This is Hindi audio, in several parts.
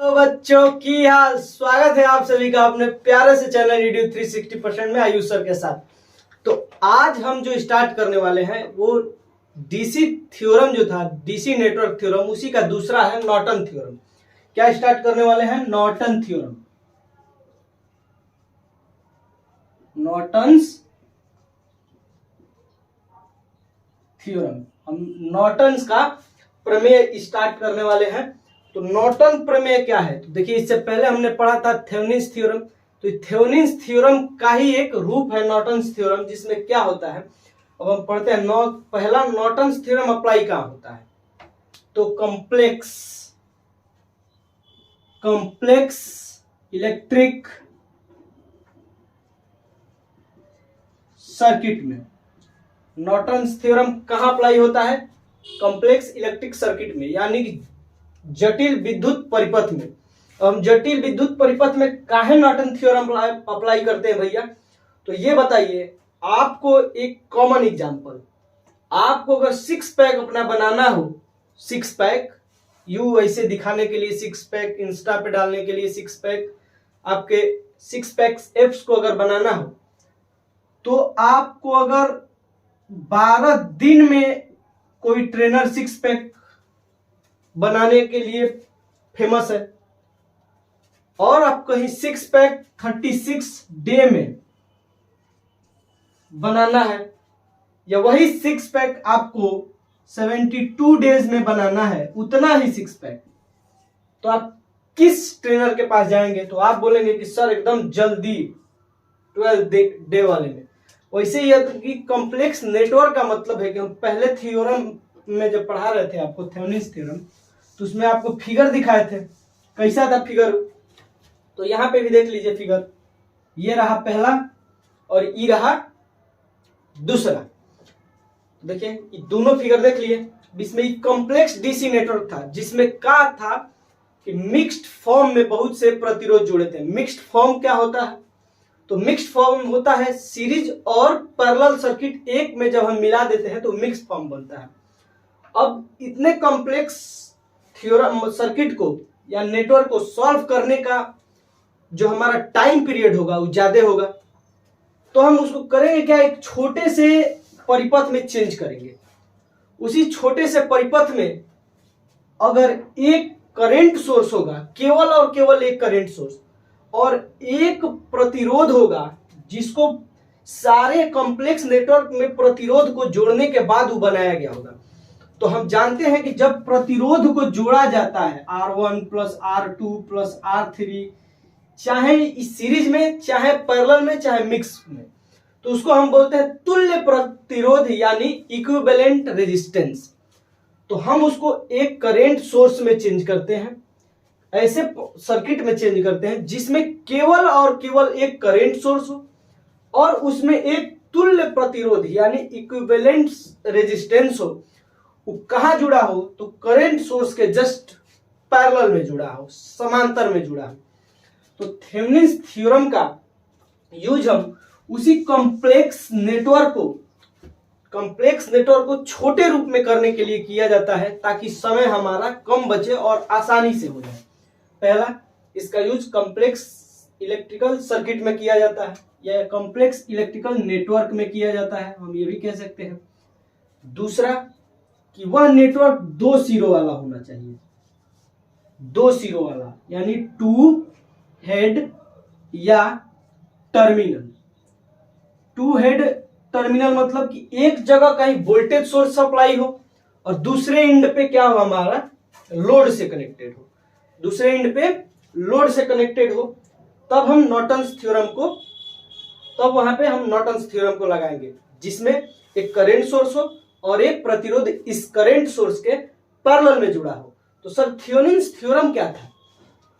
तो बच्चों की हाल, स्वागत है आप सभी का अपने प्यारे से चैनल यूट्यूब 360% में आयुष सर के साथ। तो आज हम जो स्टार्ट करने वाले हैं वो डीसी थ्योरम जो था, डीसी नेटवर्क थ्योरम, उसी का दूसरा है नॉर्टन थ्योरम। क्या स्टार्ट करने वाले हैं? Norton theorem. नॉर्टन्स थ्योरम, हम नॉर्टन्स का प्रमेय स्टार्ट करने वाले हैं। तो नॉर्टन प्रमेय क्या है? तो देखिए, इससे पहले हमने पढ़ा था थेवेनिन्स थ्योरम। तो थेवेनिन्स थ्योरम का ही एक रूप है नॉर्टन्स थ्योरम, जिसमें क्या होता है अब हम पढ़ते हैं। पहला नॉर्टन्स थ्योरम अप्लाई कहां होता है? तो कॉम्प्लेक्स इलेक्ट्रिक सर्किट में नॉर्टन्स थ्योरम कहां अप्लाई होता है? कॉम्प्लेक्स इलेक्ट्रिक सर्किट में, यानी कि जटिल विद्युत परिपथ में। हम जटिल विद्युत परिपथ में काहे नॉर्टन थ्योरम अप्लाई करते हैं भैया? तो ये बताइए, आपको एक कॉमन एग्जांपल, आपको अगर सिक्स पैक अपना बनाना हो, सिक्स पैक यू ऐसे दिखाने के लिए, सिक्स पैक इंस्टा पे डालने के लिए, सिक्स पैक आपके सिक्स पैक्स एप्स को अगर बनाना हो, तो आपको अगर 12 दिन में कोई ट्रेनर सिक्स पैक बनाने के लिए फेमस है, और आप कहीं सिक्स पैक 36 डे में बनाना है, या वही सिक्स पैक आपको 72 डेज में बनाना है, उतना ही सिक्स पैक, तो आप किस ट्रेनर के पास जाएंगे? तो आप बोलेंगे कि सर एकदम जल्दी 12 डे वाले में। वैसे ही कॉम्प्लेक्स नेटवर्क का मतलब है कि हम पहले थ्योरम में जब पढ़ा रहे थे आपको थेवेनिन्स थ्योरम, तो उसमें आपको फिगर दिखाए थे। कैसा था फिगर? तो यहां पे भी देख लीजिए फिगर, ये रहा पहला और ये रहा दूसरा। देखिए, ये दोनों फिगर देख लिए। इसमें कॉम्प्लेक्स डीसी नेटवर्क था, जिसमें क्या था कि मिक्स्ड फॉर्म में बहुत से प्रतिरोध जुड़े थे। मिक्स्ड फॉर्म क्या होता है? तो मिक्स्ड फॉर्म होता है सीरीज और पैरेलल सर्किट एक में जब हम मिला देते हैं तो मिक्स्ड फॉर्म बनता है। अब इतने कॉम्प्लेक्स थ्योरम सर्किट को या नेटवर्क को सॉल्व करने का जो हमारा टाइम पीरियड होगा वो ज्यादा होगा, तो हम उसको करेंगे क्या? एक छोटे से परिपथ में चेंज करेंगे। उसी छोटे से परिपथ में अगर एक करंट सोर्स होगा, केवल और केवल एक करंट सोर्स, और एक प्रतिरोध होगा, जिसको सारे कॉम्प्लेक्स नेटवर्क में प्रतिरोध को जोड़ने के बाद वो बनाया गया होगा। तो हम जानते हैं कि जब प्रतिरोध को जोड़ा जाता है R1 plus R2 plus R3, चाहे इस सीरीज में, चाहे पैरेलल में, चाहे मिक्स में, तो उसको हम बोलते हैं तुल्य प्रतिरोध, यानी इक्विवेलेंट रेजिस्टेंस। तो हम उसको एक करंट सोर्स में चेंज करते हैं, ऐसे सर्किट में चेंज करते हैं जिसमें केवल और केवल एक करंट सोर्स हो और उसमें एक तुल्य प्रतिरोध यानी इक्विवेलेंट रेजिस्टेंस हो। वो कहां जुड़ा हो? तो करंट सोर्स के जस्ट पैरेलल में जुड़ा हो, समांतर में जुड़ा हो। तो थेवेनिन्स थ्योरम का यूज हम उसी कॉम्प्लेक्स नेटवर्क को छोटे रूप में करने के लिए किया जाता है, ताकि समय हमारा कम बचे और आसानी से हो जाए। पहला, इसका यूज कॉम्प्लेक्स इलेक्ट्रिकल सर्किट में किया जाता है, या कॉम्प्लेक्स इलेक्ट्रिकल नेटवर्क में किया जाता है, हम ये भी कह सकते हैं। दूसरा, कि वह नेटवर्क दो सिरों वाला होना चाहिए। दो सिरों वाला यानी टू हेड या टर्मिनल। टू हेड टर्मिनल मतलब कि एक जगह कहीं वोल्टेज सोर्स सप्लाई हो और दूसरे एंड पे क्या हो? हमारा लोड से कनेक्टेड हो। दूसरे एंड पे लोड से कनेक्टेड हो, तब हम नॉर्टन्स थ्योरम को, तब वहां पे हम नॉर्टन्स थ्योरम को लगाएंगे, जिसमें एक करंट सोर्स हो और एक प्रतिरोध इस करंट सोर्स के पैरेलल में जुड़ा हो। तो सर थेवेनिन्स थ्योरम क्या था?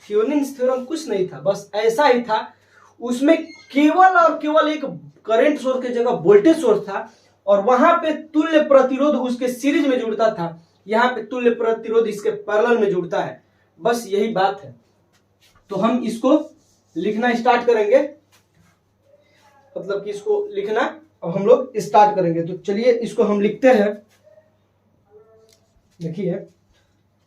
थेवेनिन्स थ्योरम कुछ नहीं था, बस ऐसा ही था। उसमें केवल और केवल एक करंट सोर्स की जगह वोल्टेज सोर्स था, और वहां पे तुल्य प्रतिरोध उसके सीरीज में जुड़ता था। यहां पे तुल्य प्रतिरोध इसके पैरेलल में जुड़ता है, बस यही बात है। तो हम इसको लिखना स्टार्ट करेंगे, मतलब कि इसको लिखना अब हम लोग स्टार्ट करेंगे। तो चलिए इसको हम लिखते हैं। देखिए,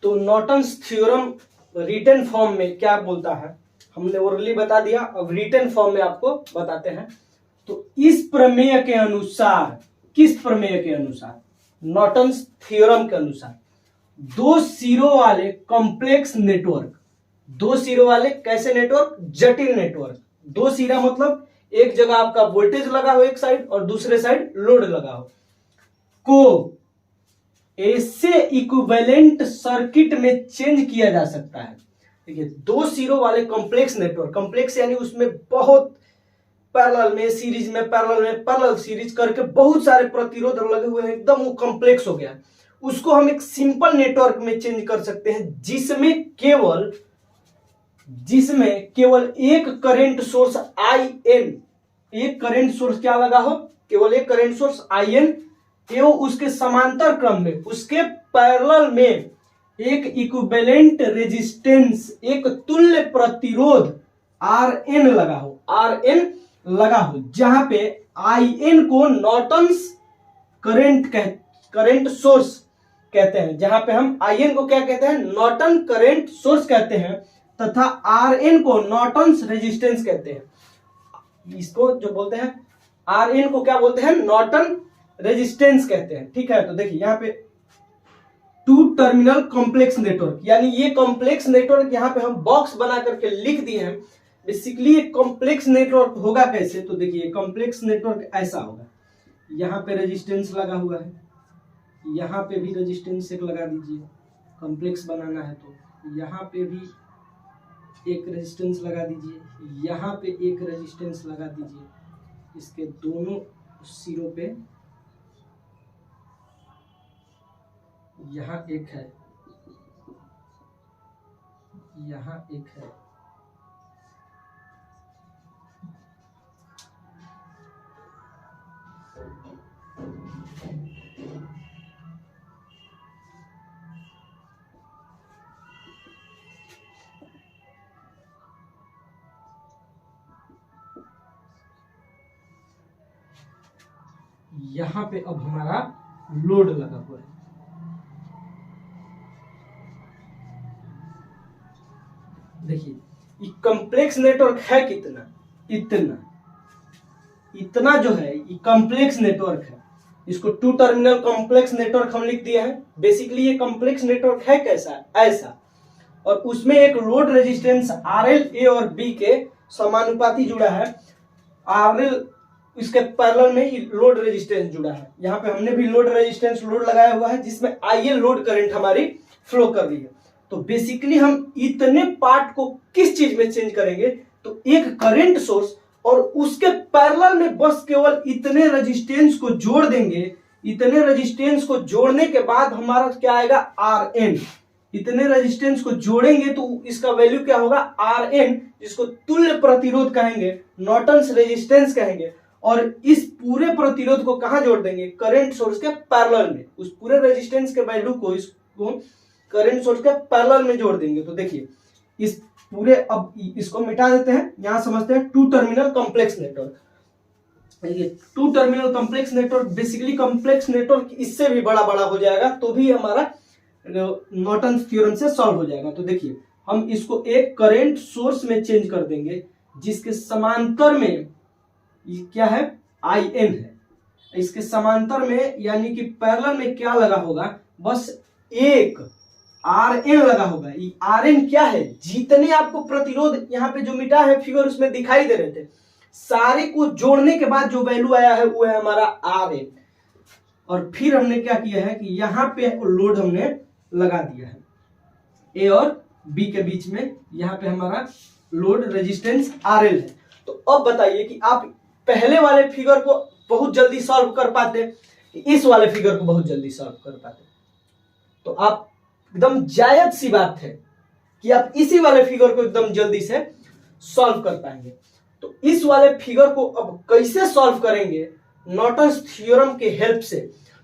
तो नॉर्टन्स थ्योरम रिटन फॉर्म में क्या बोलता है, हमने ओरली बता दिया, अब रिटन फॉर्म में आपको बताते हैं। तो इस प्रमेय के अनुसार, किस प्रमेय के अनुसार? नॉर्टन्स थ्योरम के अनुसार दो सिरों वाले कॉम्प्लेक्स नेटवर्क, दो सिरों वाले कैसे नेटवर्क? जटिल नेटवर्क। दो सिरा मतलब एक जगह आपका वोल्टेज लगा हो एक साइड और दूसरे साइड लोड लगा हो, को ऐसे इक्विवेलेंट सर्किट में चेंज किया जा सकता है। देखिए, दो सिरों वाले कॉम्प्लेक्स नेटवर्क, कॉम्प्लेक्स यानी उसमें बहुत पैरेलल में, सीरीज में, पैरेलल में, पैरेलल सीरीज करके बहुत सारे प्रतिरोध लगे हुए हैं, एकदम वो कॉम्प्लेक्स हो गया। उसको हम एक सिंपल नेटवर्क में चेंज कर सकते हैं जिसमें केवल एक करंट सोर्स IN, एक करंट सोर्स क्या लगा हो? केवल एक करंट सोर्स IN एवं उसके समांतर क्रम में, उसके पैरेलल में एक इक्विवेलेंट रेजिस्टेंस, एक तुल्य प्रतिरोध RN लगा हो, RN लगा हो, जहां पे IN को नॉर्टन्स करंट सोर्स कहते हैं, जहां पे हम IN को क्या कहते हैं? नॉर्टन करंट सोर्स कहते हैं, तथा RN को नॉर्टन्स रेजिस्टेंस कहते हैं। इसको जो बोलते हैं RN को क्या बोलते हैं? नॉर्टन रेजिस्टेंस कहते हैं। ठीक है, तो देखिए यहाँ पे टू टर्मिनल कॉम्प्लेक्स नेटवर्क, यानी ये कॉम्प्लेक्स नेटवर्क यहाँ पे हम बॉक्स बना करके लिख दिए हैं। बेसिकली ये कॉम्प्लेक्स नेटवर्क होगा कैसे? तो देखिए, कॉम्प्लेक्स नेटवर्क ऐसा होगा, यहाँ पे रेजिस्टेंस लगा हुआ है, यहाँ पे भी रेजिस्टेंस एक लगा दीजिए, कॉम्प्लेक्स बनाना है तो यहाँ पे भी एक रेजिस्टेंस लगा दीजिए, यहाँ पे एक रेजिस्टेंस लगा दीजिए, इसके दोनों सिरों पे यहाँ एक है, यहाँ एक है, यहाँ पे अब हमारा लोड लगा हुआ है। देखिए, ये कॉम्प्लेक्स नेटवर्क है कितना? इतना जो है ये कॉम्प्लेक्स नेटवर्क है। इसको टू टर्मिनल कॉम्प्लेक्स नेटवर्क हम लिख दिए हैं। बेसिकली ये कॉम्प्लेक्स नेटवर्क है कैसा? ऐसा, और उसमें एक लोड रेजिस्टेंस RL A और B के समानुपाती जुड़ा है। RL इसके पैरेलल में लोड रेजिस्टेंस जुड़ा है। यहाँ पे हमने भी लोड रेजिस्टेंस लोड लगाया हुआ है जिसमें IL लोड करंट हमारी फ्लो कर रही है। तो बेसिकली हम इतने पार्ट को किस चीज में चेंज करेंगे? तो एक करंट सोर्स और उसके पैरेलल में बस केवल इतने रेजिस्टेंस को जोड़ देंगे। इतने रेजिस्टेंस को जोड़ने के बाद हमारा क्या आएगा? RN। इतने रेजिस्टेंस को जोड़ेंगे तो इसका वैल्यू क्या होगा? RN, जिसको तुल्य प्रतिरोध कहेंगे, नॉर्टन्स रेजिस्टेंस कहेंगे। और इस पूरे प्रतिरोध को कहां जोड़ देंगे? करंट सोर्स के पैरेलल में। उस पूरे रेजिस्टेंस के वैल्यू को इसको करंट सोर्स के पैरेलल में जोड़ देंगे। तो देखिए, इस पूरे, अब इसको मिटा देते हैं, यहां समझते हैं टू टर्मिनल कॉम्प्लेक्स नेटवर्क। ये two terminal complex network, basically complex network इससे भी बड़ा हो जाएगा तो भी हमारा नॉर्टन थ्योरम से सॉल्व हो जाएगा। तो देखिए, हम इसको एक करंट सोर्स में चेंज कर देंगे जिसके समांतर में ये क्या है? IN है। इसके समांतर में यानी कि पैरेलल में क्या लगा होगा? बस एक RN लगा होगा। ये RN क्या है? जितने आपको प्रतिरोध यहाँ पे जो मिटा है फिगर उसमें दिखाई दे रहे थे, सारे को जोड़ने के बाद जो वैल्यू आया है वो है हमारा RN। और फिर हमने क्या किया है कि यहाँ पे लोड हमने लगा दिया है A और B के बीच में, यहाँ पे हमारा लोड रेजिस्टेंस RL है। तो अब बताइए कि आप पहले वाले फिगर को बहुत जल्दी सॉल्व कर पाते, इस वाले फिगर को बहुत जल्दी सॉल्व कर पाते? तो आप एकदम जायज सी बात है कि आप इसी वाले फिगर को एकदम जल्दी से सॉल्व कर पाएंगे। तो इस वाले फिगर को अब कैसे सॉल्व करेंगे? नॉर्टन्स थ्योरम के हेल्प से।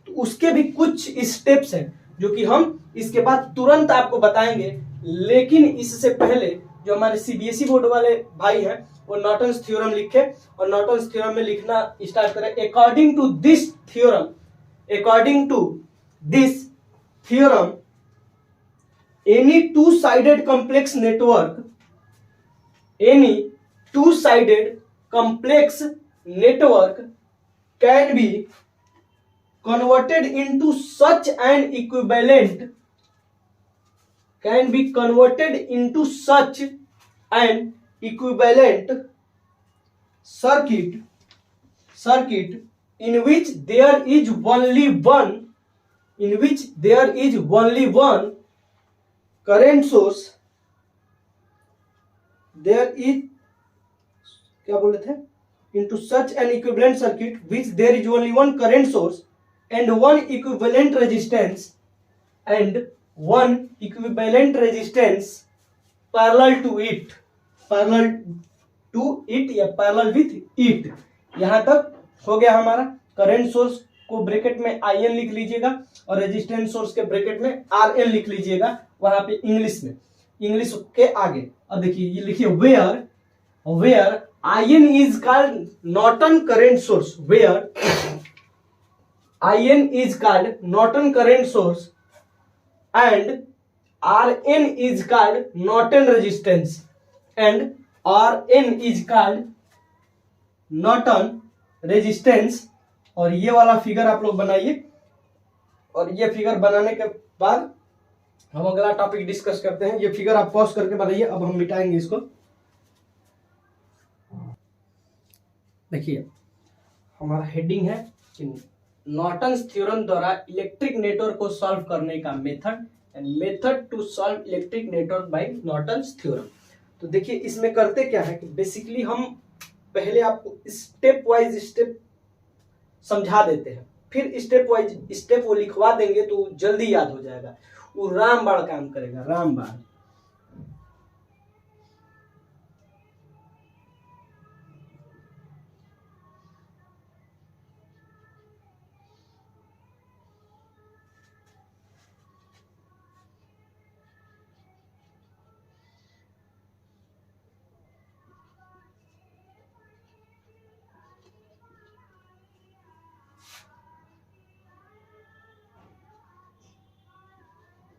तो उसके भी कुछ स्टेप्स हैं जो कि हम इसके बाद तुरंत आपको बताएंगे। लेकिन इससे पहले जो हमारे CBSE बोर्ड वाले भाई हैं वो नॉर्टन्स थ्योरम लिखे और नॉर्टन्स थ्योरम में लिखना स्टार्ट करें। According to this theorem any two sided complex network, any two sided complex network can be converted into such an equivalent, can be converted into such an equivalent circuit in which there is only one current source, there is क्या बोले थे, into such an equivalent circuit which there is only one current source and one equivalent resistance parallel to it या parallel with it। यहां तक हो गया हमारा। करंट सोर्स को ब्रैकेट में IN लिख लीजिएगा और रेजिस्टेंस सोर्स के ब्रैकेट में RN लिख लीजिएगा वहां पे इंग्लिश के आगे। अब देखिए ये लिखिए where IN is called Norton current source, where IN is called Norton current source and RN is called Norton resistance and RN is called Norton resistance। और ये वाला फिगर आप लोग बनाइए और ये फिगर बनाने के बाद हम अगला टॉपिक डिस्कस करते हैं। ये फिगर आप पॉज करके बनाइए, अब हम मिटाएंगे इसको। देखिए हमारा हेडिंग है कि नॉर्टन्स थ्योरम द्वारा इलेक्ट्रिक नेटवर्क को सॉल्व करने का method and method to solve electric network by Norton's theorem. तो देखिए इसमें करते क्या है कि बेसिकली हम पहले आपको स्टेप वाइज स्टेप समझा देते हैं, फिर स्टेप वाइज स्टेप वो लिखवा देंगे तो जल्दी याद हो जाएगा। वो रामबाण काम करेगा, रामबाण।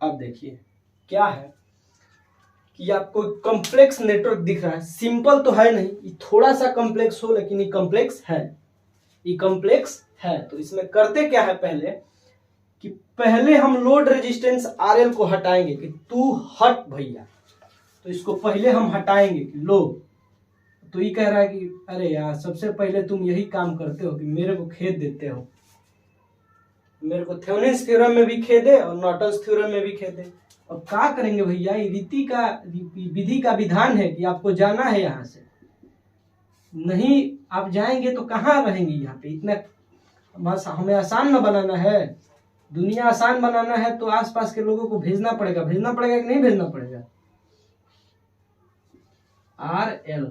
अब देखिए क्या है कि आपको कॉम्प्लेक्स नेटवर्क दिख रहा है। सिंपल तो है नहीं, ये थोड़ा सा कॉम्प्लेक्स हो, लेकिन ये कॉम्प्लेक्स है, ये कॉम्प्लेक्स है। तो इसमें करते क्या है पहले कि पहले हम लोड रेजिस्टेंस RL को हटाएंगे कि तू हट भैया। तो इसको पहले हम हटाएंगे कि लो। तो ये कह रहा है कि अरे यार सबसे पहले तुम यही काम करते हो कि मेरे को खेद देते हो, मेरे को थेवेनिन्स थ्योरम में भी खेदे और नॉर्टन्स थ्योरम में भी खेदे। अब क्या करेंगे भैया, ये विधि का विधान है कि आपको जाना है यहाँ से, नहीं आप जाएंगे तो कहाँ रहेंगे यहाँ पे। इतना हमें आसान न बनाना है, दुनिया आसान बनाना है तो आसपास के लोगों को भेजना पड़ेगा कि नहीं भेजना पड़ेगा। RL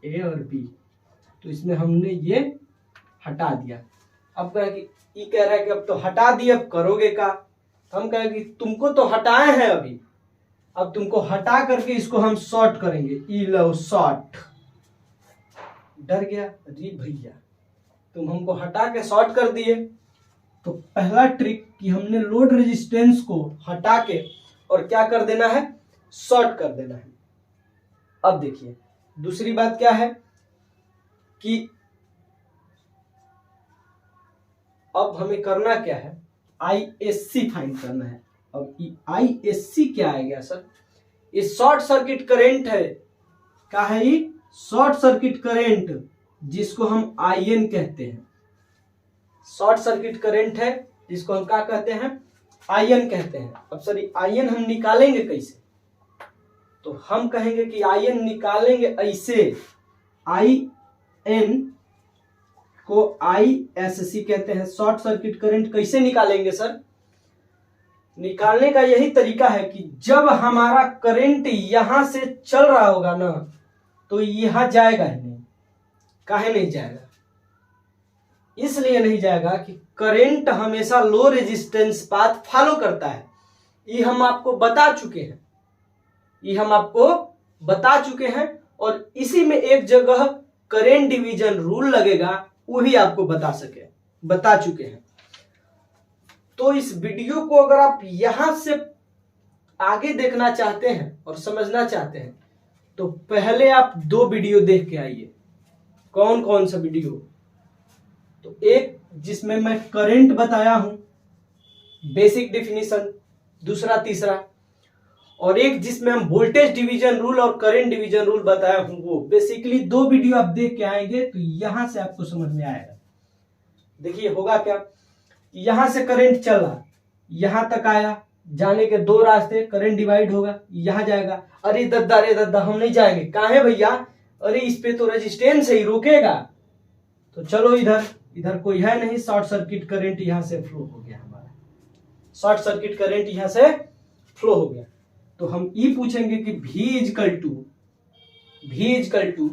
A और B, तो इसमें हमने ये हटा दिया। अब कह रहा है कि अब तो हटा दिए, अब करोगे क्या। हम कहें कि तुमको तो हटाए हैं अभी, अब तुमको हटा करके इसको हम शॉर्ट करेंगे। ई लो शॉर्ट। डर गया, अरे भैया तुम हमको हटा के शॉर्ट कर दिए। तो पहला ट्रिक कि हमने लोड रेजिस्टेंस को हटा के और क्या कर देना है, शॉर्ट कर देना है। अब देखिए दूसरी बात क्या है कि अब हमें करना क्या है, ISC फाइंड करना है। अब ISC क्या आ गया सर, ये शॉर्ट सर्किट करंट है। क्या है ये, शॉर्ट सर्किट करंट, जिसको हम IN कहते हैं। शॉर्ट सर्किट करंट है जिसको हम क्या कहते हैं, IN कहते हैं। अब सर IN हम निकालेंगे कैसे, तो हम कहेंगे कि IN निकालेंगे ऐसे। IN को ISC कहते हैं। शॉर्ट सर्किट करंट कैसे निकालेंगे सर, निकालने का यही तरीका है कि जब हमारा करंट यहां से चल रहा होगा ना, तो यहां जाएगा ही नहीं। काहे नहीं जाएगा, इसलिए नहीं जाएगा कि करंट हमेशा लो रेजिस्टेंस पाथ फॉलो करता है। ये हम आपको बता चुके हैं, और इसी में एक जगह करंट डिवीजन रूल लगेगा, वो भी आपको बता चुके हैं। तो इस वीडियो को अगर आप यहां से आगे देखना चाहते हैं और समझना चाहते हैं तो पहले आप 2 वीडियो देख के आइए। कौन कौन सा वीडियो? तो एक जिसमें मैं करंट बताया हूं, बेसिक डिफिनीशन, दूसरा तीसरा, और एक जिसमें हम वोल्टेज डिवीजन रूल और करंट डिवीजन रूल बताया हूं वो। बेसिकली 2 वीडियो आप देख के आएंगे तो यहां से आपको समझ में आएगा। देखिए होगा क्या, यहां से करंट चला, यहां तक आया, जाने के 2 रास्ते, करंट डिवाइड होगा, यहां जाएगा। अरे दद्दा हम नहीं जाएंगे। कहां है भैया? अरे इस पे तो रेजिस्टेंस है, रोकेगा। तो चलो इधर कोई है नहीं, शॉर्ट सर्किट करंट यहां से फ्लो हो गया हमारा, शॉर्ट सर्किट करंट यहां से फ्लो हो गया। तो हम ये पूछेंगे कि V equal to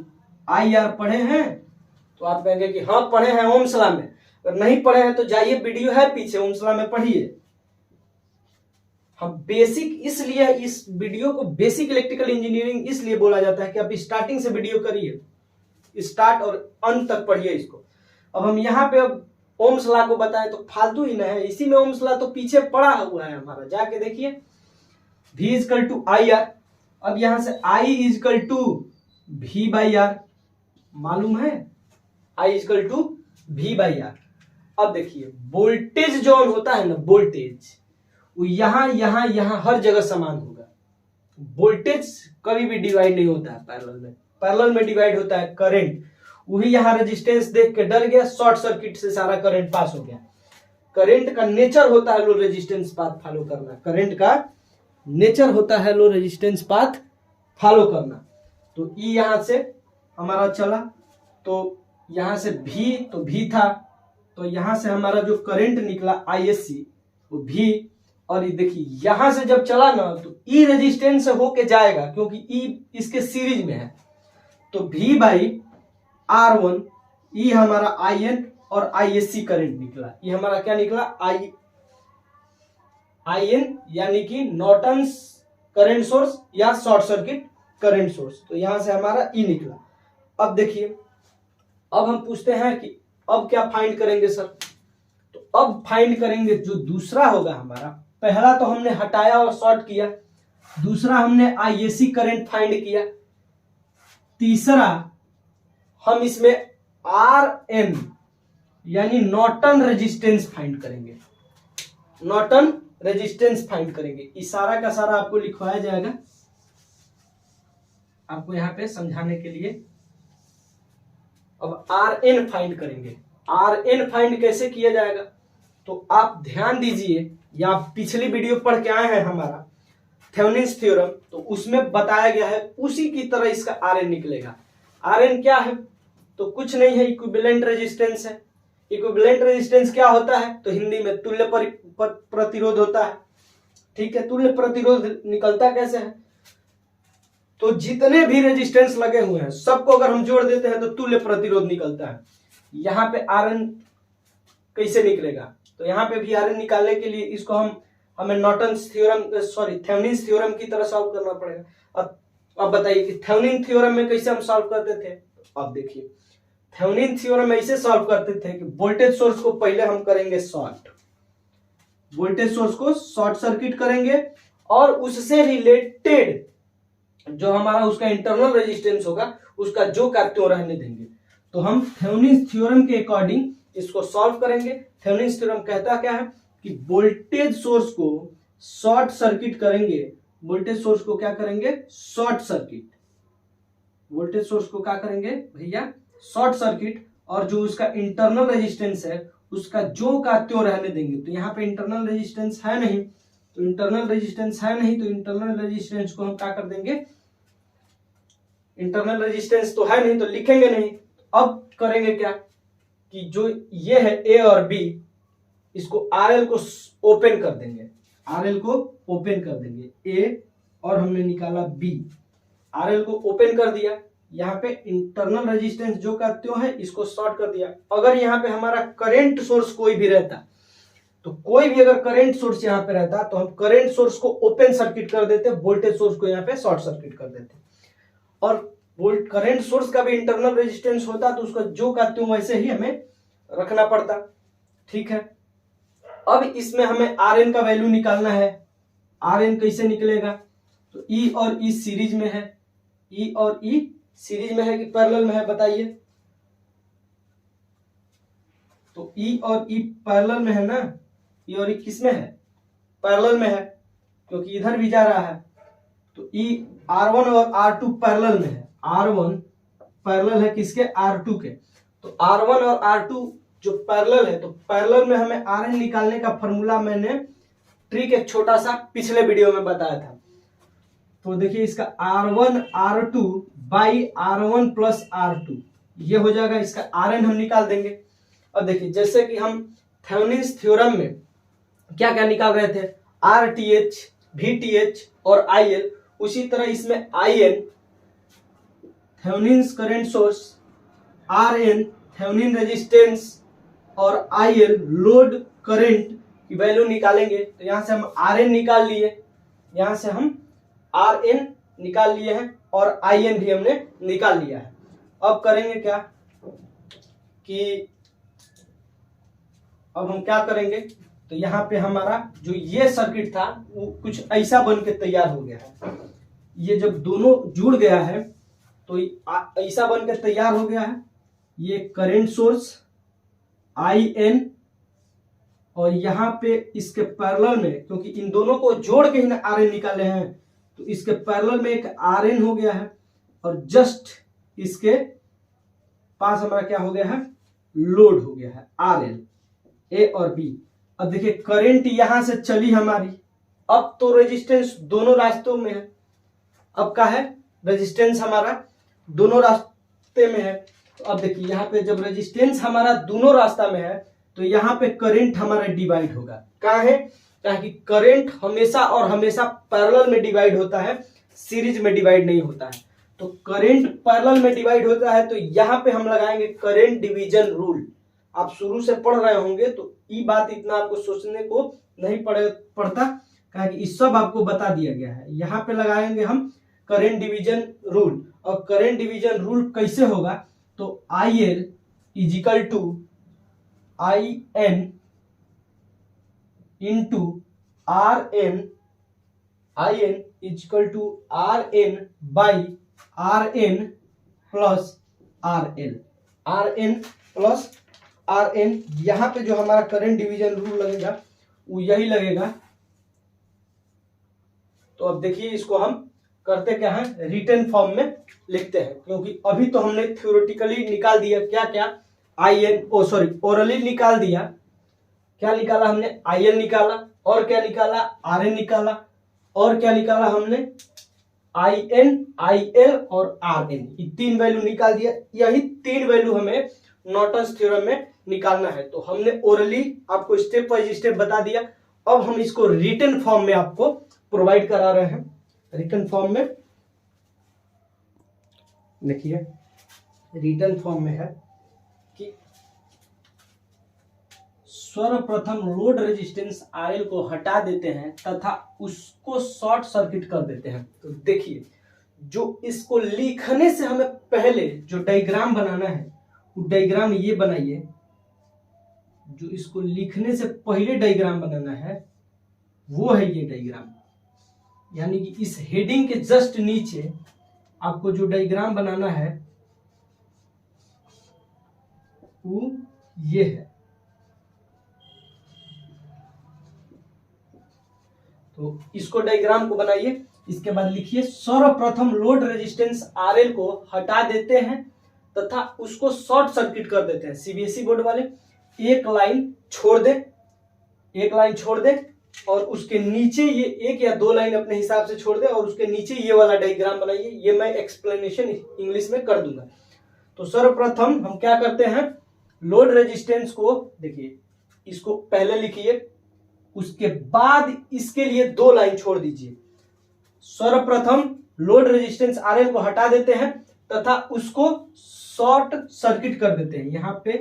I R पढ़े हैं? तो आप कहेंगे कि हाँ पढ़े हैं ओम्स लॉ में। अगर नहीं पढ़े हैं तो जाइए, वीडियो है पीछे, ओम्स लॉ में पढ़िए। हम बेसिक, इसलिए इस वीडियो को बेसिक इलेक्ट्रिकल इंजीनियरिंग इसलिए बोला जाता है कि आप स्टार्टिंग से वीडियो करिए, स्टार्ट और अंत तक पढ़िए इसको। अब हम यहाँ पे अब ओम्स लॉ को बताएं तो फालतू ही ना है, इसी में ओम्स लॉ तो पीछे पड़ा हुआ है हमारा, जाके देखिए। V equal to I R, अब यहां से I equal to V by R, मालूम है? I equal to V by R. अब देखिए वोल्टेज जो होता है ना, वोल्टेज वो यहां हर जगह समान होगा। वोल्टेज कभी भी डिवाइड नहीं होता है पैरेलल में, पैरेलल में डिवाइड होता है करंट। वही यहां रेजिस्टेंस देख के डर गया, शॉर्ट सर्किट से सारा करंट पास हो गया। करंट का नेचर होता है लो रेजिस्टेंस पाथ फॉलो करना, करंट का नेचर होता है लो रेजिस्टेंस पाथ फॉलो करना। तो ई यहां से हमारा चला, तो यहां से V था, तो यहां से हमारा जो करंट निकला ISC वो V, और ये देखिए यहां से जब चला ना तो ई रेजिस्टेंस से होके जाएगा क्योंकि ई इसके सीरीज में है। तो V बाई R1, ई हमारा IN और ISC करंट निकला। ये हमारा क्या निकला? IN यानी कि नॉर्टन्स करंट सोर्स या शॉर्ट सर्किट करंट सोर्स। तो यहां से हमारा ई निकला। अब देखिए, अब हम पूछते हैं कि अब क्या फाइंड करेंगे सर? तो अब फाइंड करेंगे जो दूसरा होगा हमारा। पहला तो हमने हटाया और शॉर्ट किया, दूसरा हमने ISC करंट फाइंड किया, तीसरा हम इसमें RN यानी नॉर्टन रेजिस्टेंस फाइंड करेंगे, नॉर्टन रेजिस्टेंस फाइंड करेंगे। इस सारा का सारा आपको लिखवाया जाएगा आपको यहाँ पे समझाने के लिए। अब RN फाइंड करेंगे। RN फाइंड कैसे किया जाएगा? तो आप ध्यान दीजिए, या आप पिछली वीडियो पढ़ के आए हैं हमारा थेवेनिन्स थ्योरम, तो उसमें बताया गया है उसी की तरह इसका RN निकलेगा। RN क्या है? तो कुछ नहीं है, इक्विवेलेंट रेजिस्टेंस है। इक्विवेलेंट रेजिस्टेंस क्या होता है? तो हिंदी में तुल्य प्रतिरोध होता है। ठीक है, तुल्य प्रतिरोध निकलता कैसे है? तो जितने भी रेजिस्टेंस लगे हुए हैं सबको अगर हम जोड़ देते हैं तो तुल्य प्रतिरोध निकलता है। यहां पे RN कैसे निकलेगा? तो यहाँ पे भी RN निकालने के लिए इसको हमें नॉर्टन्स थ्योरम थेवेनिन्स थ्योरम की तरह सॉल्व करना पड़ेगा। अब बताइए कि थेवेनिन थ्योरम में कैसे हम सॉल्व करते थे? अब देखिए, थेवेनिन थ्योरम ऐसे सॉल्व करते थे कि वोल्टेज सोर्स को पहले हम करेंगे शॉर्ट, वोल्टेज सोर्स को शॉर्ट सर्किट करेंगे और उससे रिलेटेड जो हमारा उसका इंटरनल रेजिस्टेंस होगा उसका जो का त्यों रहने देंगे। तो हम थेवेनिन्स थ्योरम के अकॉर्डिंग इसको सॉल्व करेंगे। थेवेनिन्स थ्योरम कहता क्या है कि वोल्टेज सोर्स को शॉर्ट सर्किट करेंगे। वोल्टेज सोर्स को क्या करेंगे? Short circuit. वोल्टेज सोर्स को क्या करेंगे भैया? शॉर्ट सर्किट, और जो उसका इंटरनल रेजिस्टेंस है उसका जो का त्यों रहने देंगे। तो यहाँ पे इंटरनल रेजिस्टेंस है नहीं, तो इंटरनल रेजिस्टेंस को हम क्या कर देंगे? इंटरनल रेजिस्टेंस तो है नहीं तो लिखेंगे नहीं। अब करेंगे क्या कि जो ये है A और B, इसको RL को ओपन कर देंगे, RL को ओपन कर देंगे। A और हमने निकाला B, RL को ओपन कर दिया। यहाँ पे इंटरनल रेजिस्टेंस जो का त्यों है इसको शॉर्ट कर दिया। अगर यहाँ पे हमारा करंट सोर्स कोई भी रहता, तो कोई भी अगर करंट सोर्स यहाँ पे रहता तो हम करंट सोर्स को ओपन सर्किट कर देते, वोल्टेज सोर्स को यहाँ पे शॉर्ट सर्किट कर देते। और करंट सोर्स का भी इंटरनल रेजिस्टेंस होता तो उसका जो का त्यों वैसे ही हमें रखना पड़ता। ठीक है, अब इसमें हमें RN का वैल्यू निकालना है। आर एन कैसे निकलेगा, तो ई और ई सीरीज में है, ई और ई सीरीज में है कि पैरेलल में है बताइए, तो ई और ई पैरेलल में है ना, ई और ई किस में है, पैरेलल में है, क्योंकि इधर भी जा रहा है, तो ई R1 और R2 पैरेलल में है, R1 पैरेलल है किसके, R2 के, तो R1 और R2 जो पैरेलल है, तो पैरेलल में हमें Rn निकालने का फॉर्मूला मैंने ट्रिक एक छोटा सा पिछले वीडियो में बताया था। तो देखिए इसका R1 R2 by R1 plus R2 ये हो जाएगा, इसका Rn हम निकाल देंगे। अब देखिए जैसे कि हम थेवेनिन्स थ्योरम में क्या क्या निकाल रहे थे, RTh, VTh और IL, उसी तरह इसमें IN Thevenin's current source, RN Thevenin resistance और IL लोड करंट की वैल्यू निकालेंगे। तो यहां से हम Rn निकाल लिए, यहां से हम Rn निकाल लिए हैं और IN भी हमने निकाल लिया है। अब करेंगे क्या कि अब हम क्या करेंगे, तो यहाँ पे हमारा जो ये सर्किट था वो कुछ ऐसा बन के तैयार हो गया है, ये जब दोनों जुड़ गया है तो ऐसा बन के तैयार हो गया है। ये करंट सोर्स IN और यहाँ पे इसके पैरेलल में, क्योंकि इन दोनों को जोड़ के ही ना Rn निकाले हैं, तो इसके पैरेलल में एक Rn हो गया है और जस्ट इसके पास हमारा क्या हो गया है, लोड हो गया है RL, A और B। अब देखिए करंट यहां से चली हमारी, अब तो रेजिस्टेंस दोनों रास्तों में है, अब क्या है, रेजिस्टेंस हमारा दोनों रास्ते में है। तो अब देखिए यहाँ पे जब रेजिस्टेंस हमारा दोनों रास्ता में है तो यहाँ पे करंट हमारा डिवाइड होगा, कहाँ है, ताकि करंट हमेशा और हमेशा पैरेलल में डिवाइड होता है, सीरीज में डिवाइड नहीं होता है। तो करंट पैरेलल में डिवाइड होता है, तो यहाँ पे हम लगाएंगे करंट डिवीजन रूल। आप शुरू से पढ़ रहे होंगे तो ये बात इतना आपको सोचने को नहीं पड़ता, कहा कि इस सब आपको बता दिया गया है। यहाँ पे लगाएंगे हम करंट डिवीजन रूल, और करंट डिवीजन रूल कैसे होगा, तो IL equal to IN into RN, IN equal to RN by RN plus RL, RN plus RN। यहाँ पे जो हमारा करंट डिवीजन रूल लगेगा वो यही लगेगा। तो अब देखिए इसको हम करते क्या है, रिटन फॉर्म में लिखते हैं, क्योंकि अभी तो हमने थ्योरेटिकली निकाल दिया क्या क्या, ओरली निकाल दिया, क्या निकाला हमने, IL निकाला, और क्या निकाला, RN निकाला, और क्या निकाला हमने, IN, IL और RN, ये तीन वैल्यू निकाल दिया। यही तीन वैल्यू हमें नॉर्टन्स थ्योरम में निकालना है। तो हमने ओरली आपको स्टेप बाय स्टेप बता दिया, अब हम इसको रिटन फॉर्म में आपको प्रोवाइड करा रहे हैं। रिटन फॉर्म में देखिए, रिटन फॉर्म में है कि सर्वप्रथम लोड रेजिस्टेंस RL को हटा देते हैं तथा उसको शॉर्ट सर्किट कर देते हैं। तो देखिए जो इसको लिखने से हमें पहले जो डायग्राम बनाना है वो डायग्राम ये बनाइए, जो इसको लिखने से पहले डायग्राम बनाना है वो है ये डायग्राम, यानी कि इस हेडिंग के जस्ट नीचे आपको जो डायग्राम बनाना है वो ये है। तो इसको डायग्राम को बनाइए, इसके बाद लिखिए सर्वप्रथम लोड रेजिस्टेंस RL को हटा देते हैं तथा उसको शॉर्ट सर्किट कर देते हैं। CBSE बोर्ड वाले एक लाइन छोड़ दे, एक लाइन छोड़ दे और उसके नीचे ये एक या दो लाइन अपने हिसाब से छोड़ दे और उसके नीचे ये वाला डायग्राम बनाइए। ये मैं एक्सप्लेनेशन इंग्लिश में कर दूंगा। तो सर्वप्रथम हम क्या करते हैं, लोड रेजिस्टेंस को देखिए, इसको पहले लिखिए, उसके बाद इसके लिए दो लाइन छोड़ दीजिए। सर्वप्रथम लोड रेजिस्टेंस RL को हटा देते हैं तथा उसको शॉर्ट सर्किट कर देते हैं। यहां पे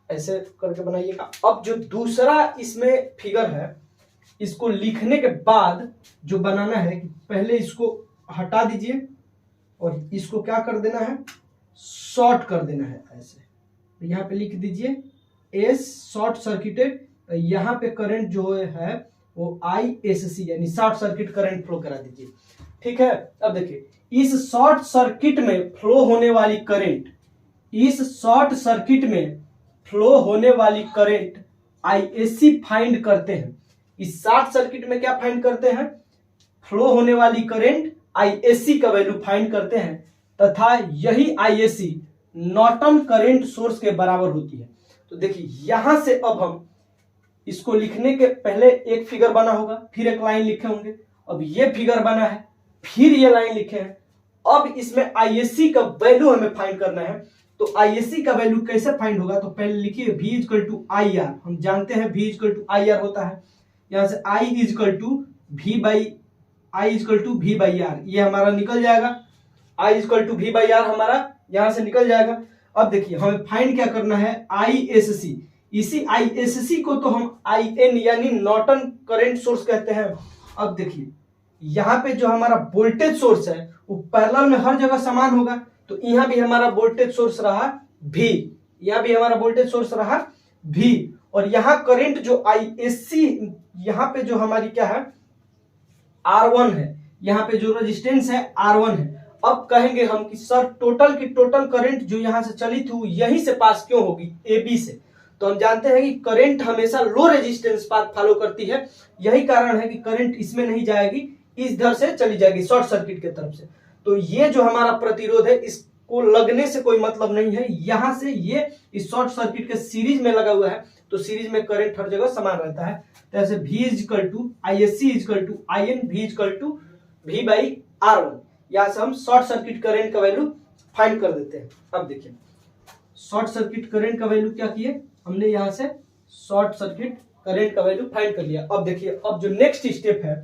ऐसे करके बनाइएगा। अब जो दूसरा इसमें फिगर है, इसको लिखने के बाद जो बनाना है कि पहले इसको हटा दीजिए और इसको क्या कर देना है, शॉर्ट कर देना है। ऐसे तो यहाँ पे लिख दीजिए एस शॉर्ट सर्किटेड, यहाँ पे करंट जो है वो ISC यानी शॉर्ट सर्किट करंट फ्लो करा दीजिए। ठीक है, अब देखिए इस शॉर्ट सर्किट में फ्लो होने वाली करंट, इस शॉर्ट सर्किट में फ्लो होने वाली करंट ISC फाइंड करते हैं। इस शॉर्ट सर्किट में क्या फाइंड करते हैं? फ्लो होने वाली करंट ISC का वैल्यू फाइंड करते हैं तथा यही ISC नॉर्टन करंट सोर्स के बराबर होती है। तो देखिए यहां से अब हम इसको लिखने के पहले एक फिगर बना होगा, फिर एक लाइन लिखे होंगे, अब ये फिगर बना है, फिर ये लाइन लिखे हैं। अब इसमें ISC का वैल्यू हमें फाइंड करना है। तो ISC का वैल्यू कैसे फाइंड होगा? तो पहले लिखिए V इक्वल टू IR, हम जानते हैं V इक्वल टू IR होता है। यहां से I equal to V by R, ये हमारा निकल जाएगा। I equal to V by R हमारा यहां से निकल जाएगा। अब देखिए हमें फाइंड क्या करना है? ISC। इसी ISC को तो हम IN यानी नॉर्टन करंट सोर्स कहते हैं। अब देखिए यहाँ पे जो हमारा वोल्टेज सोर्स है वो पैरेलल में हर जगह समान होगा, तो यहाँ भी हमारा वोल्टेज सोर्स रहा V, यहाँ भी हमारा वोल्टेज सोर्स रहा V, और यहाँ करंट जो ISC, यहाँ पे जो हमारी क्या है R1 है, यहाँ पे जो रेजिस्टेंस है R1 है। अब कहेंगे हम कि सर टोटल की टोटल करंट जो यहाँ से चली थी यहीं से पास क्यों होगी? AB से। तो हम जानते हैं कि करंट हमेशा लो रेजिस्टेंस पाथ फॉलो करती है, यही कारण है कि करंट इसमें नहीं जाएगी, इस धर से चली जाएगी शॉर्ट सर्किट के तरफ से। तो ये जो हमारा प्रतिरोध है इसको लगने से कोई मतलब नहीं है, यहां से ये इस शॉर्ट सर्किट के सीरीज में लगा हुआ है, तो सीरीज में करंट हर जगह समान रहता है। तो ऐसे V equal to ISC equal to IN V equal to V by R1, यहां से हम शॉर्ट सर्किट करंट का वैल्यू फाइंड कर देते हैं। अब देखिए शॉर्ट सर्किट करंट का वैल्यू क्या किए हमने, यहां से शॉर्ट सर्किट करंट का वैल्यू फाइंड कर लिया। अब देखिए अब जो नेक्स्ट स्टेप है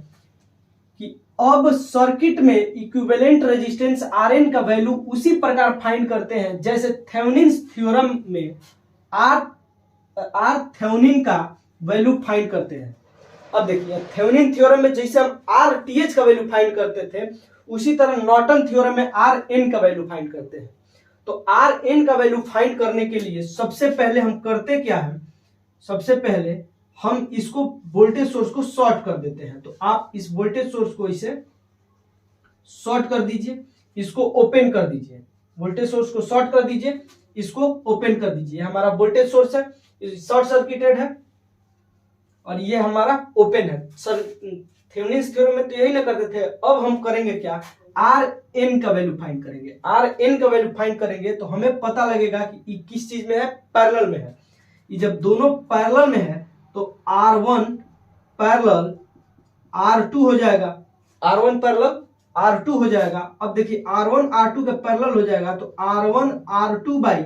कि अब सर्किट में इक्विवेलेंट रेजिस्टेंस RN का वैल्यू उसी प्रकार फाइंड करते हैं जैसे थेवेनिन्स थ्योरम में R थेवेनिन का वैल्यू फाइंड करते हैं। अब देखिए थेवेनिन थ्योरम में जैसे हम RTh का वैल्यू फाइंड करते थे, उसी तरह नॉर्टन थ्योरम में RN का वैल्यू फाइंड करते हैं। तो RN का वैल्यू फाइंड करने के लिए सबसे पहले हम करते क्या है, सबसे पहले हम इसको वोल्टेज सोर्स को शॉर्ट कर देते हैं। तो आप इस वोल्टेज सोर्स को इसे शॉर्ट कर दीजिए, इसको ओपन कर दीजिए, वोल्टेज सोर्स को शॉर्ट कर दीजिए, इसको ओपन कर दीजिए। हमारा वोल्टेज सोर्स है, शॉर्ट सर्किटेड है, और ये हमारा ओपन है। सर थेवेनिन्स थ्योरम में तो यही ना करते थे। अब हम करेंगे क्या, RN का वैल्यू फाइंड करेंगे। RN का वैल्यू फाइंड करेंगे तो हमें पता लगेगा कि किस चीज में है, पैरेलल में है। ये जब दोनों पैरेलल में है तो R1 पैरेलल R2 हो जाएगा, R1 पैरेलल R2 हो जाएगा। अब देखिए R1 R2 के पैरेलल हो जाएगा तो R1 R2 by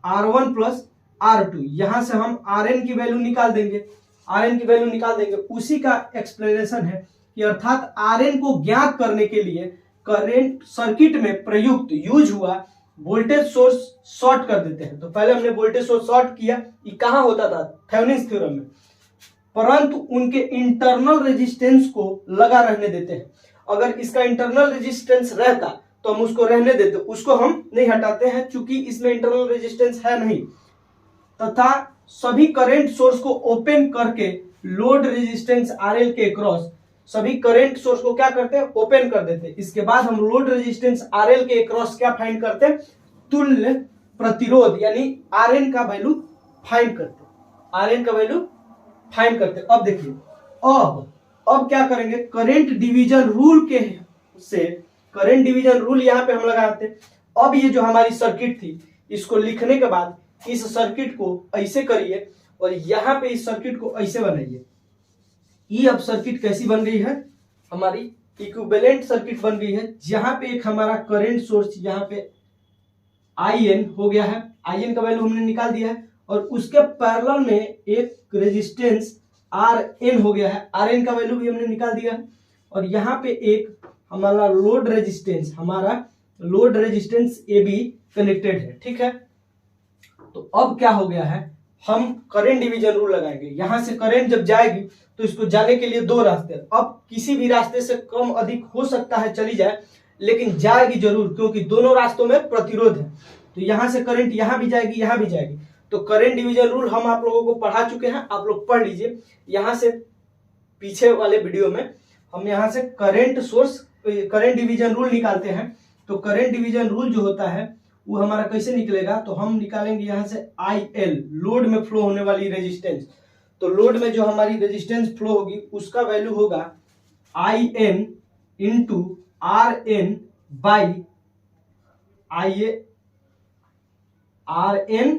R1 plus R2, यहां से हम RN की वैल्यू निकाल देंगे, RN की वैल्यू निकाल देंगे। उसी का एक्सप्लेनेशन है कि अर्थात RN को ज्ञात करने के लिए करंट सर्किट में प्रयुक्त यूज हुआ वोल्टेज सोर्स शॉर्ट कर देते हैं। तो पहले हमने वोल्टेज सोर्स शॉर्ट किया, ये कहां होता था, थेवेनिन्स थ्योरम में, परंतु उनके इंटरनल रेजिस्टेंस को लगा रहने देते हैं। अगर इसका इंटरनल रेजिस्टेंस रहता तो हम उसको रहने देते, उसको हम नहीं हटाते हैं चूंकि इसमें इंटरनल रेजिस्टेंस है नहीं, तथा सभी करंट सोर्स को ओपन करके लोड रेजिस्टेंस RL के क्रॉस सभी करंट सोर्स को क्या करते हैं, ओपन कर देते हैं। इसके बाद हम लोड रेजिस्टेंस RL के क्रॉस क्या फाइंड करते हैं, तुल्य प्रतिरोध यानी RN का वैल्यू फाइंड करते हैं, RN का वैल्यू फाइंड करते हैं। अब देखिए अब क्या करेंगे, करंट डिवीजन रूल के से, करंट डिवीजन रूल यहाँ पे हम लगाते हैं। अब ये जो हमारी सर्किट थी इसको लिखने के बाद इस सर्किट को ऐसे करिए और यहाँ पे इस सर्किट को ऐसे बनाइए। ये अब सर्किट कैसी बन गई है, हमारी इक्विवेलेंट सर्किट बन गई है, जहां पे एक हमारा करंट सोर्स यहाँ पे IN हो गया है, IN का वैल्यू हमने निकाल दिया है, और उसके पैरेलल में एक रेजिस्टेंस RN हो गया है, RN का वैल्यू भी हमने निकाल दिया है, और यहाँ पे एक हमारा लोड रेजिस्टेंस, हमारा लोड रेजिस्टेंस AB कनेक्टेड है। ठीक है, तो अब क्या हो गया है, हम करंट डिवीजन रूल लगाएंगे। यहां से करंट जब जाएगी तो इसको जाने के लिए दो रास्ते, अब किसी भी रास्ते से कम अधिक हो सकता है चली जाए, लेकिन जाएगी जरूर, क्योंकि दोनों रास्तों में प्रतिरोध है। तो यहां से करंट यहां भी जाएगी, यहां भी जाएगी, तो करंट डिवीजन रूल हम आप लोगों को पढ़ा चुके हैं, आप लोग पढ़ लीजिए। यहाँ से पीछे वाले वीडियो में हम यहाँ से करंट डिवीजन रूल निकालते हैं। तो करंट डिवीजन रूल जो होता है वो हमारा कैसे निकलेगा, तो हम निकालेंगे यहाँ से IL, लोड में फ्लो होने वाली रेजिस्टेंस। तो लोड में जो हमारी रेजिस्टेंस फ्लो होगी उसका वैल्यू होगा IN into RN by RN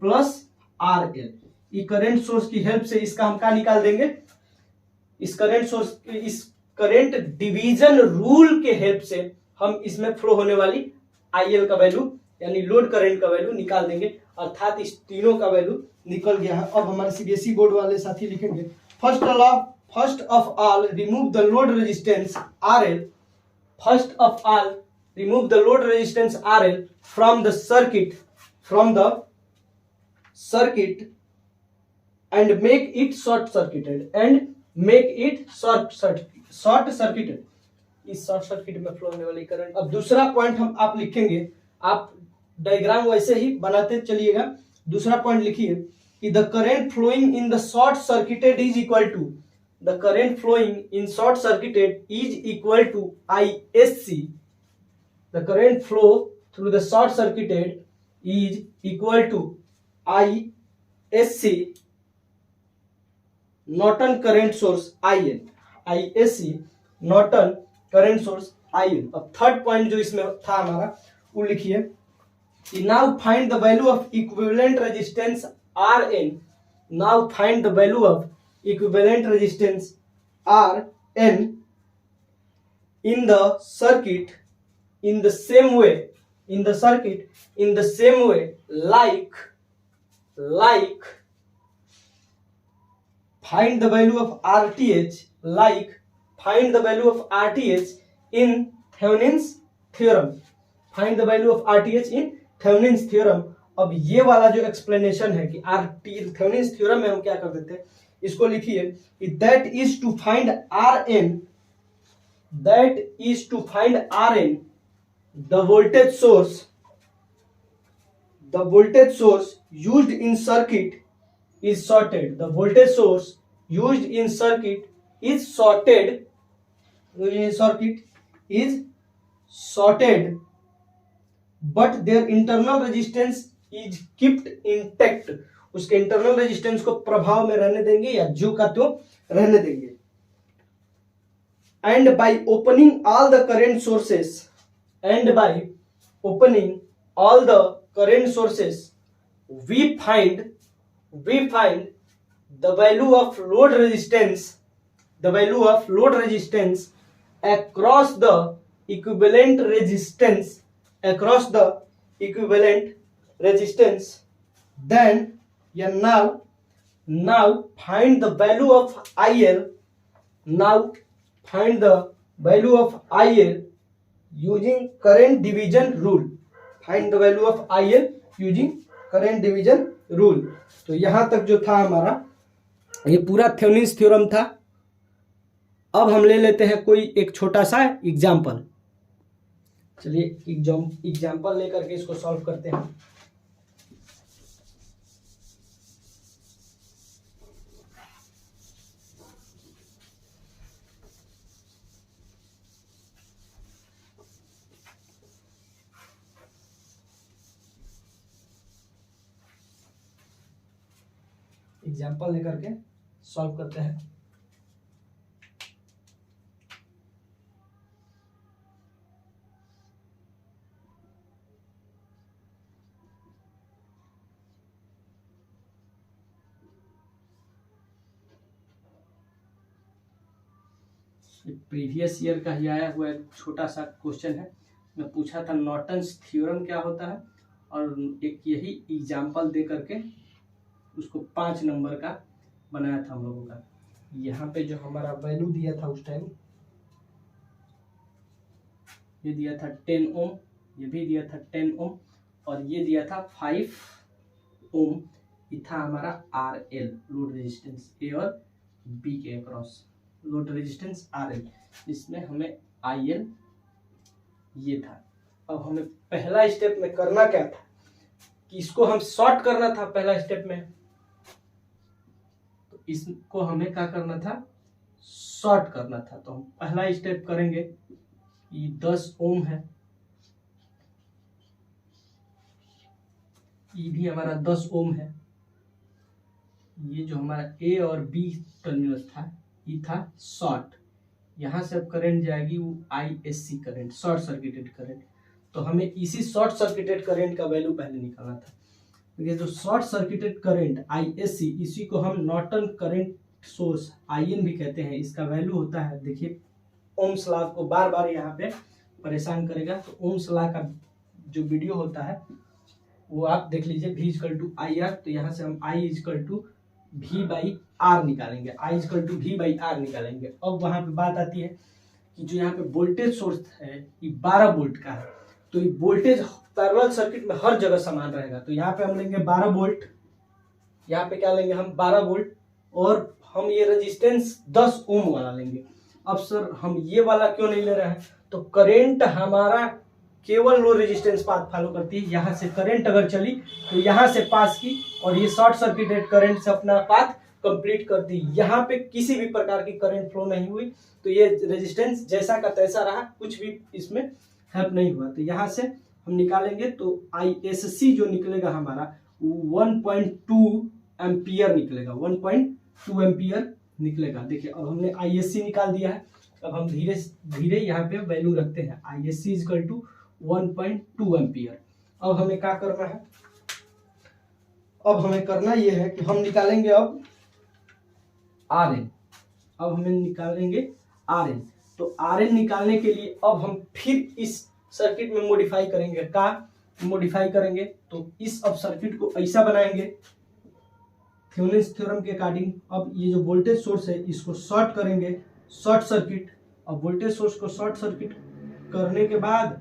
plus RL। ये करंट सोर्स की हेल्प से इसका हम क्या निकाल देंगे, इस करंट डिवीजन रूल के हेल्प से हम इसमें फ्लो होने वाली IL का वैल्यू यानी लोड करंट का वैल्यू निकाल देंगे। अर्थात इस तीनों का वैल्यू निकल गया है। अब हमारे CBSE बोर्ड वाले साथी लिखेंगे, first of all remove the load resistance RL, first of all remove the load resistance RL from the circuit and make it short circuited इस शॉर्ट सर्किट में फ्लो होने वाली करंट। अब दूसरा पॉइंट हम आप लिखेंगे, आप डायग्राम वैसे ही बनाते चलिएगा। दूसरा पॉइंट लिखिए कि the current flowing in the short circuited is equal to ISC। The current flow through the short circuited is equal to ISC Norton current source IN, ISC Norton current source IN। अब थर्ड पॉइंट जो इसमें था हमारा वो लिखिए कि now find the value of equivalent resistance RN, now find the value of equivalent resistance RN in the circuit in the same way like find the value of RTH in Thevenin's theorem, find the value of RTH in Thevenin's theorem। अब ये वाला जो एक्सप्लेनेशन है कि Thevenin's theorem में हम क्या कर देते हैं, इसको लिखिए कि that is to find RN the voltage source used in circuit is shorted, the voltage source used in circuit is shorted, but their internal resistance is kept intact। उसके इंटरनल रेजिस्टेंस को प्रभाव में रहने देंगे या जो का तो रहने देंगे। and by opening all the current sources we find the value of load resistance across the equivalent resistance then now find the value of IL, using current division rule, find the value of IL using current division rule. तो यहां तक जो था हमारा ये पूरा थेवेनिन्स थ्योरम था। अब हम ले लेते हैं कोई एक छोटा सा एग्जाम्पल। चलिए एग्जाम्पल लेकर के इसको सॉल्व करते हैं। एग्जाम्पल लेकर के सॉल्व करते हैं। प्रीवियस ईयर का ही आया हुआ एक छोटा सा क्वेश्चन है। मैं पूछा था नॉर्टन्स थ्योरम क्या होता है और एक यही एग्जाम्पल दे करके उसको 5 नंबर का बनाया था हम लोगों का। यहाँ पे जो हमारा वैल्यू दिया था उस टाइम ये दिया था 10 ओम, ये भी दिया था 10 ओम और ये दिया था 5 ओम। ये था हमारा RL लोड रेजिस्टेंस A और B के अक्रॉस लोड रेजिस्टेंस RL, इसमें हमें IL ये था। अब हमें पहला स्टेप में करना क्या था कि इसको हम शॉर्ट करना था पहला स्टेप में, तो इसको हमें क्या करना था, शॉर्ट करना था। तो हम पहला स्टेप करेंगे, ये 10 ओम है, ये भी हमारा 10 ओम है। ये जो हमारा ए और बी टर्मिनल था, ये था शॉर्ट। यहां से अब करंट जाएगी वो ISC current, short circuited current. तो हमें इसी शॉर्ट सर्किटेड करंट का वैल्यू पहले निकालना था। ये जो शॉर्ट सर्किटेड करंट ISC, इसी को हम नॉर्टन करंट सोर्स IN भी कहते हैं। इसका वैल्यू होता है, देखिए ओम्स लॉ को बार बार यहाँ पे परेशान करेगा, तो ओम्स लॉ का जो वीडियो होता है वो आप देख लीजिए, V = IR। तो यहाँ से हम I = V/R निकालेंगे, I = V/R निकालेंगे। अब वहां पे बात आती है कि जो यहाँ पे वोल्टेज सोर्स है ये 12 वोल्ट का है, तो ये वोल्टेज पैरेलल सर्किट में हर जगह समान रहेगा। तो यहाँ पे हम लेंगे 12 वोल्ट, यहाँ पे क्या लेंगे हम 12 वोल्ट, और हम ये रेजिस्टेंस 10 ओम वाला लेंगे। अब सर हम ये वाला क्यों नहीं ले रहे हैं, तो करेंट हमारा केवल लो रेजिस्टेंस पाथ फॉलो करती है। यहाँ से करंट अगर चली तो यहाँ से पास की, और ये शॉर्ट सर्किटेड करंट से अपना पाथ कंप्लीट करती है। यहाँ पे किसी भी प्रकार की करंट फ्लो नहीं हुई, तो ये रेजिस्टेंस जैसा का तैसा रहा, कुछ भी इसमें हेल्प नहीं हुआ। तो यहाँ से हम निकालेंगे, तो ISC जो निकलेगा हमारा 1.2 एम्पियर निकलेगा, 1.2 एम्पियर निकलेगा। देखिए अब हमने ISC निकाल दिया है। अब हम धीरे धीरे यहाँ पे वैल्यू रखते हैं, ISC = 1.2 एम्पियर। अब हमें क्या करना है, अब हमें करना यह है कि हम निकालेंगे अब RN। अब हमें निकालेंगे RN। तो RN निकालने के लिए अब हम फिर इस सर्किट में मॉडिफाई करेंगे। क्या मॉडिफाई करेंगे, तो इस अब सर्किट को ऐसा बनाएंगे थेवेनिन्स थ्योरम के अकॉर्डिंग। अब ये जो वोल्टेज सोर्स है इसको शॉर्ट करेंगे, शॉर्ट सर्किट। अब वोल्टेज सोर्स को शॉर्ट सर्किट करने के बाद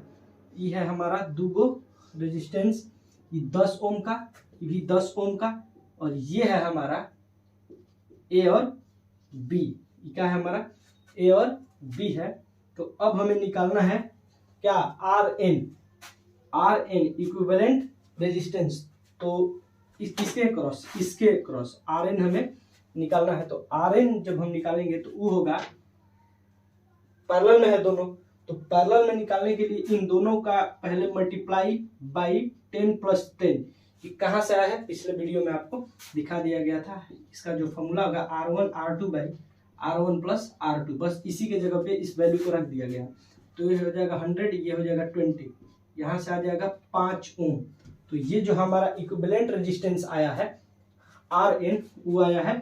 ये है हमारा दूगो रेजिस्टेंस, ये 10 ओम का, ये भी 10 ओम का, और ये है हमारा A और B। ये क्या है हमारा A और B है। तो अब हमें निकालना है क्या, RN इक्विवेलेंट रेजिस्टेंस। तो इसके क्रॉस RN हमें निकालना है। तो RN जब हम निकालेंगे तो वो होगा, पैरेलल में है दोनों, तो पैरेलल में निकालने के लिए इन दोनों का पहले मल्टीप्लाई बाई 10 + 10। ये कहाँ से आया है, पिछले वीडियो में आपको दिखा दिया गया था। इसका जो फॉर्मूला होगा R1 + R2, बस इसी के जगह पे इस वैल्यू को रख दिया गया। तो ये हो जाएगा 100, ये हो जाएगा 20, यहाँ से आ जाएगा 5 ओम। तो ये जो हमारा इक्विवेलेंट रेजिस्टेंस आया है RN, वो आया है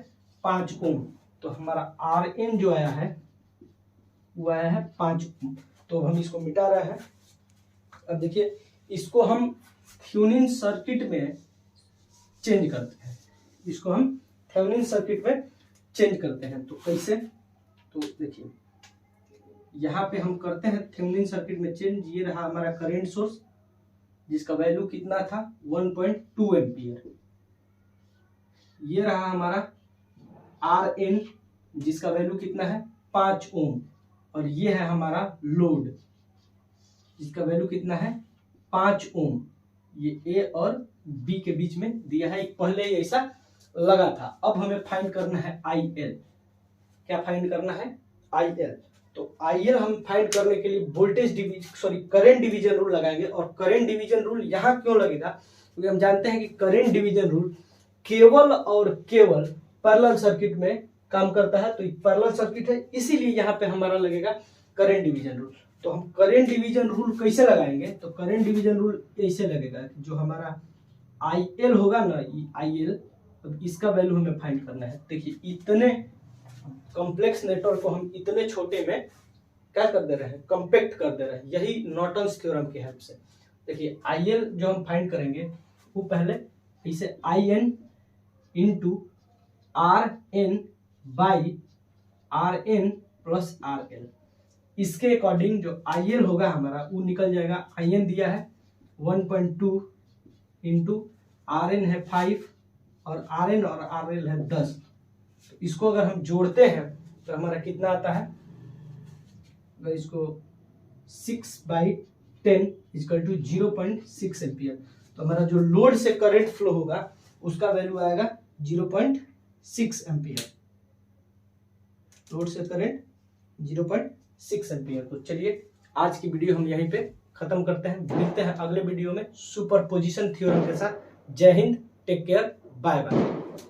5 ओम। तो हमारा RN जो आया है वो आया है 5 ओम। तो हम इसको मिटा रहे हैं। अब देखिए इसको हम थेवेनिन सर्किट में चेंज करते हैं, इसको हम थेवेनिन सर्किट में चेंज करते हैं। तो कैसे, तो देखिए यहाँ पे हम करते हैं थेवेनिन सर्किट में चेंज। ये रहा हमारा करंट सोर्स जिसका वैल्यू कितना था 1.2 एम्पियर। ये रहा हमारा RN जिसका वैल्यू कितना है 5 ओम, और ये है हमारा लोड जिसका वैल्यू कितना है 5 ओम। ये A और B के बीच में दिया है, पहले ही ऐसा लगा था। अब हमें फाइंड करना है IL। क्या फाइंड करना है, IL। तो IL हम फाइंड करने के लिए करंट डिवीजन रूल लगाएंगे। और करंट डिवीजन रूल यहाँ क्यों लगेगा, क्योंकि हम जानते हैं कि करंट डिवीजन रूल केवल और केवल पैरेलल सर्किट में काम करता है। तो पैरेलल सर्किट है, इसीलिए यहाँ पे हमारा लगेगा करंट डिवीजन रूल। तो हम करंट डिवीजन रूल कैसे लगाएंगे, तो करंट डिवीजन रूल ऐसे लगेगा कि जो हमारा IL होगा ना, IL, अब इसका वैल्यू हमें फाइंड करना है। देखिए इतने कॉम्प्लेक्स नेटवर्क को हम इतने छोटे में क्या कर दे रहे हैं, कंपैक्ट कर दे रहे हैं, यही नॉर्टन्स थ्योरम की हेल्प से। देखिए IL जो हम फाइंड करेंगे वो पहले इसे IN × RN/RN + RL, इसके अकॉर्डिंग जो IL होगा हमारा वो निकल जाएगा। IN दिया है 1.2 × RN है 5 और RN और RL है 10। तो इसको अगर हम जोड़ते हैं तो हमारा कितना आता है, अगर इसको 6/10 = 0.6 एम्पियर। तो हमारा जो लोड से करंट फ्लो होगा उसका वैल्यू आएगा 0.6 एम्पियर। लोड से करंट 0.6 एम्पियर। तो चलिए आज की वीडियो हम यहीं पे खत्म करते हैं, मिलते हैं अगले वीडियो में सुपरपोजिशन थ्योरम के साथ। जय हिंद, टेक केयर, बाय बाय।